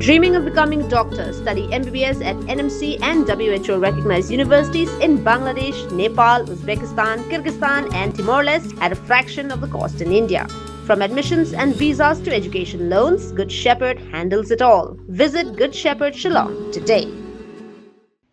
Dreaming of becoming doctor? Study MBBS at NMC and WHO recognized universities in Bangladesh, Nepal, Uzbekistan, Kyrgyzstan, and Timor-Leste at a fraction of the cost in India. From admissions and visas to education loans, Good Shepherd handles it all. Visit Good Shepherd Shillong today.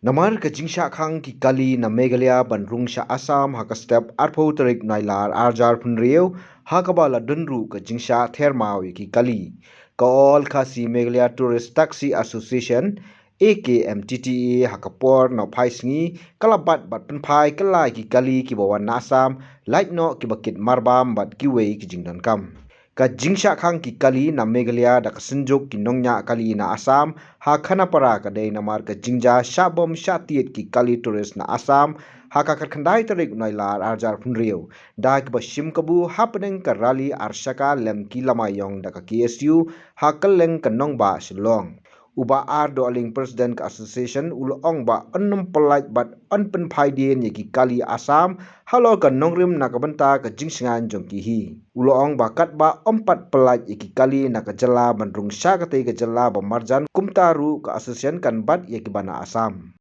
Namar ka jingsha khang ki kali na Meghalaya banrung sha Assam ha ka step arpho tarik nailar arjar phunreu ha ka bala dunru ka jingsha thermawi ki kali ka all khasi Meghalaya Tourist Taxi Association AKMTTA ha ka por na phaisngi kalabat bat penphai kalai ki kali ki bawan na Assam light no ki bakit marbam bat ki wei ki jingdan kam ka jingsha khang ki kali na Meghalaya da kasenjok ki nongnya kali na Assam ha khanapara ka dei namar ka jingja shabom shatiet ki kali tourist na Assam ha ka khandai tarik nailar arjar phunreu da ki bashim kabu happening ka rally arshaka lem ki lamayong da ka KSU ha kaleng ka nongba Shillong uba ardo aling president ka association ulong ba annam polite but unpen phaidien ye ki kali Assam halo ka nongrim na ka banta ka jingsingan jongki hi ulong ba kat ba ompat polite ye ki kali na ka jala bandrung sha ka te ka jala ba marjan kumtaru ka association kan bat ye ki bana Assam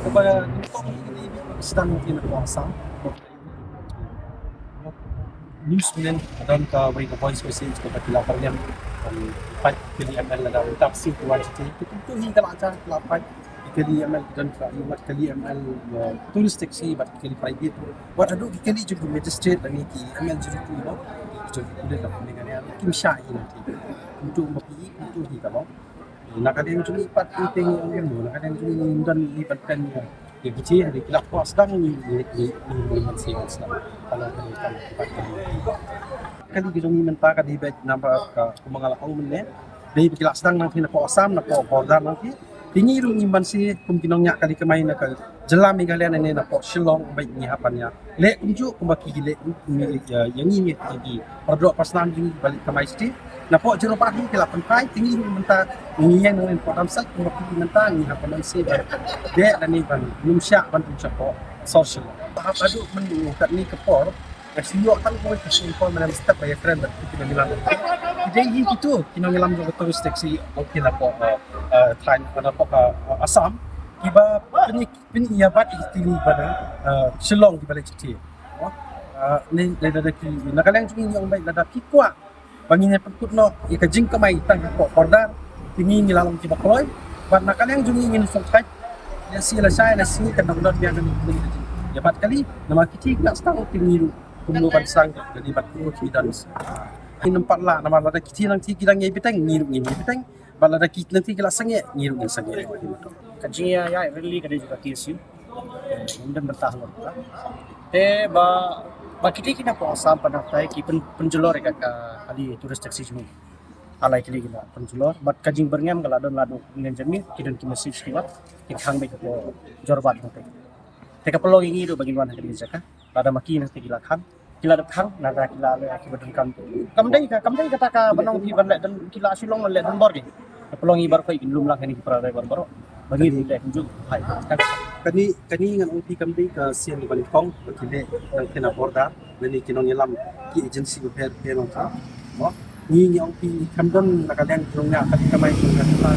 kepada sedang mungkin Assam news men dan ka beri ka voice message kepada laporan 5 kali ML dalam taksi tuan itu hingga aja 8 kali ML dan 4 kali ML tulis taksi 4 kali private buat adu kali juga magistrate dan iki ML jadi tu no jadi boleh dah dengan yang kim syai nanti untuk bagi untuk kita no nak ada yang cuma 4 penting yang nak ada yang cuma dan libatkan yang kecil di kelak kuas sedang ni masih kalau kita kali kita minta ka di bet nampak ka kumangalakong men dai bigla sedang nang hina po Assam na po border nang ki tingi ru imban si kumkinong nya kali kamay na ka jela Meghalaya na na po Shillong bai ni hapan nya le kunju kumbaki gile yang ini di prodok pasnan di balik kamay sti na po jero pa hi kila pantai tingi ru minta ni yang nang po tamsak kumbaki minta ni hapan si de dan ni ban numsya ban tumsya po social tahap adu men kat ni ke por kasi yo tan ko kasi ko man step by friend at kinamilang jadi itu kinamilang ko tourist taxi okay na po time na po ka Assam iba piniya bat itili bana Shillong di balik citi ni ada ki nakalang cumi yang baik ada pikwa banginnya pekut no ika jing kamay tang po order tingi nilalang ki bakloy bat nakalang cumi ingin sungkai ya sila saya na sini kan download biar kan ya bat kali nama kiti nak stang tingi kumulukan sang jadi batu kita ini nampak lah nama ada kiti nang ti kilang ngai bitang ngiru ngai bitang bala ada kiti nang ti kila sange ngiru ngai sange kajian ya really kada juga TSU dan bertahan ba kiti kina po Assam panatai ki penjelor ka kali turis taksi semua alai kili gila penjelor bat kajing berngam kala don ladu dengan jami kidan ki masih siwat ki khang be ko jorbat hote teka pelong ini do bagi wan kali jaka pada maki nang gila khang kila khang nada kila le akibat kam dai kata ka banong pi ban dan kila Shillong le dan bor ni pelong ibar ko ilum lang ni para bar baro bagi le kunjuk hai kani ngan uti kam dai ka sian ban kong kile nang kena border nani kinong yelam ki agency ko per nong ta mo ni nyong pi kam don nakadang nya kali kamay ko ka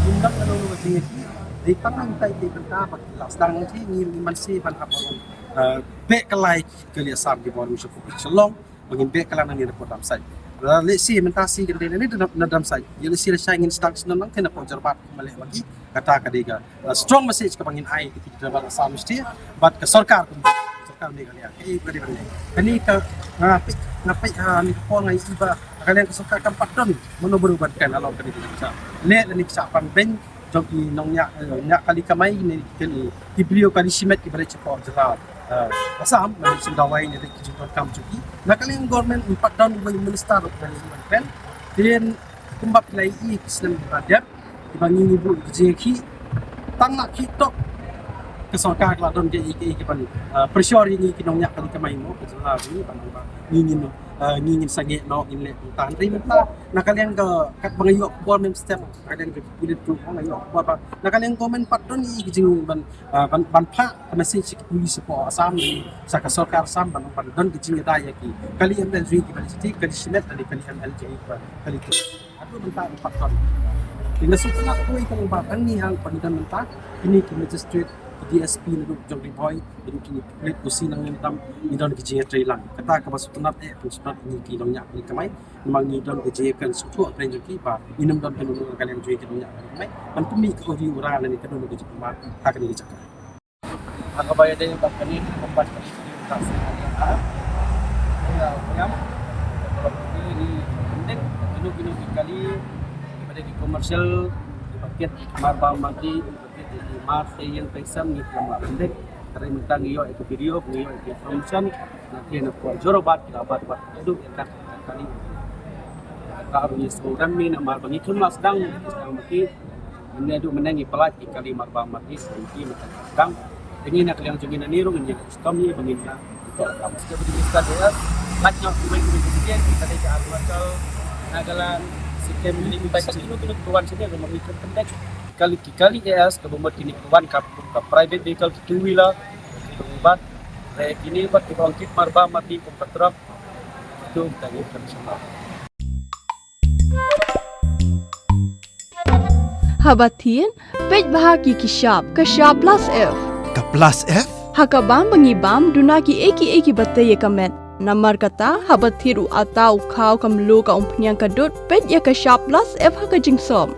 undang ano no tingi di tangan tay di benta pak sedang nanti ni masih ban hapon be kalai kali Assam di bawah musuh Shillong bagi be kala nang ni report amsai le si mentasi gede ni dalam sai jadi si saya ingin start senang kena ponjarbat male lagi kata kadega strong message ke bangin ai kita dapat Assam mesti bat ke sarkar Meghalaya gede ini ke ngapai ni ko ngai iba kalian kesuka tempat don menuburubatkan kalau kena bisa le ni capan ben jogi nongnya kali kamai ni kali dibeliau kali simet di balik cepat jerat Assam dari sendawai ni kita kam jogi nak kali government empat down bagi minister dari kan dan kumbak lai Islam ada dibangi ibu jeki tangak kita kesarkar keladon ke pan pressure ini kinongnya kali kamai mo kejelah ni panang ngingin sange no in le tan ri menta nakalian ke kat bangayok bol mem step kalian ke kulit tu bangayok bol nakalian komen patron ni kijing ban pha message police po asam ni saka sarkar sam ban don kijing da ya ki kali ML ri ki ban city kali sinet kali ML ji kali tu atu benta patron ina sutna ko ikang baban ni hang panidan menta ini ki magistrate DSP na jong boy ini kini plate kusi nang hitam ni don kijing trailang kata ka basutnat pusnat ni ki dong yak ni kamai memang ni don kijing kan sutu apa yang ki ba inum don kan kalian jual ki dong yak kamai man pumi ko ri ura ni ka don kijing ma hak ni cakap Ang kabayan din yung pagkanin, kumpas ka rin yung taksi na niya. Kaya, kaya, ini penting, ginu-ginu kali, daripada di komersial, di paket, marbang mati, di paket, di marte yang pesan, ni lama pendek, karena mentang iyo itu video, iyo itu information, nanti nak buat jorobat, kita buat itu, ikat kali. Kalau ni seorang ni nak marbang itu mas sedang mati, ini ada menangi pelatih kali marbang mati, sedang sedang. Ingin nak yang jengin niru ingin sistem ni ingin nak itu kamu seperti kita dia lagi nak main kemudian kita ada alat nagalan sistem ini kita itu tuan sini rumah itu pendek kali es ke bomber kini tuan kap private vehicle two wheeler obat ini buat dibangkit marba mati komputer itu dari internasional. Habatin pej bahagi kishap plus F Ka plus F? Hakabam bangibam dunaki eki batay kamet. Namar kata habathiru atau kau kamlu ka umpnyang kadut pet ya ka sharp plus F haka jingsom.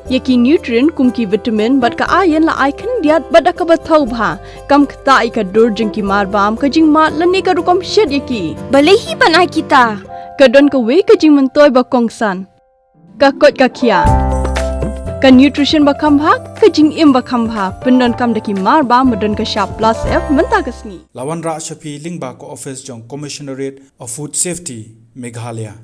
Yaki nutrient kumki vitamin bat ka ayan la icon diat bada ka bathau bha kam kata ka dur jingki marbam ka jingmat lani ka rukom shed yaki. Balehi panai kita. Kadon ka we ka jing mentoy ba kongsan. Ka kot ka kia. Ka nutrition bakam bha ka jing im bakam bha pendon kam daki marba medon ka sharp plus F menta kasni Lawan Ra Shafi Lingba ko office jong Commissionerate of Food Safety Meghalaya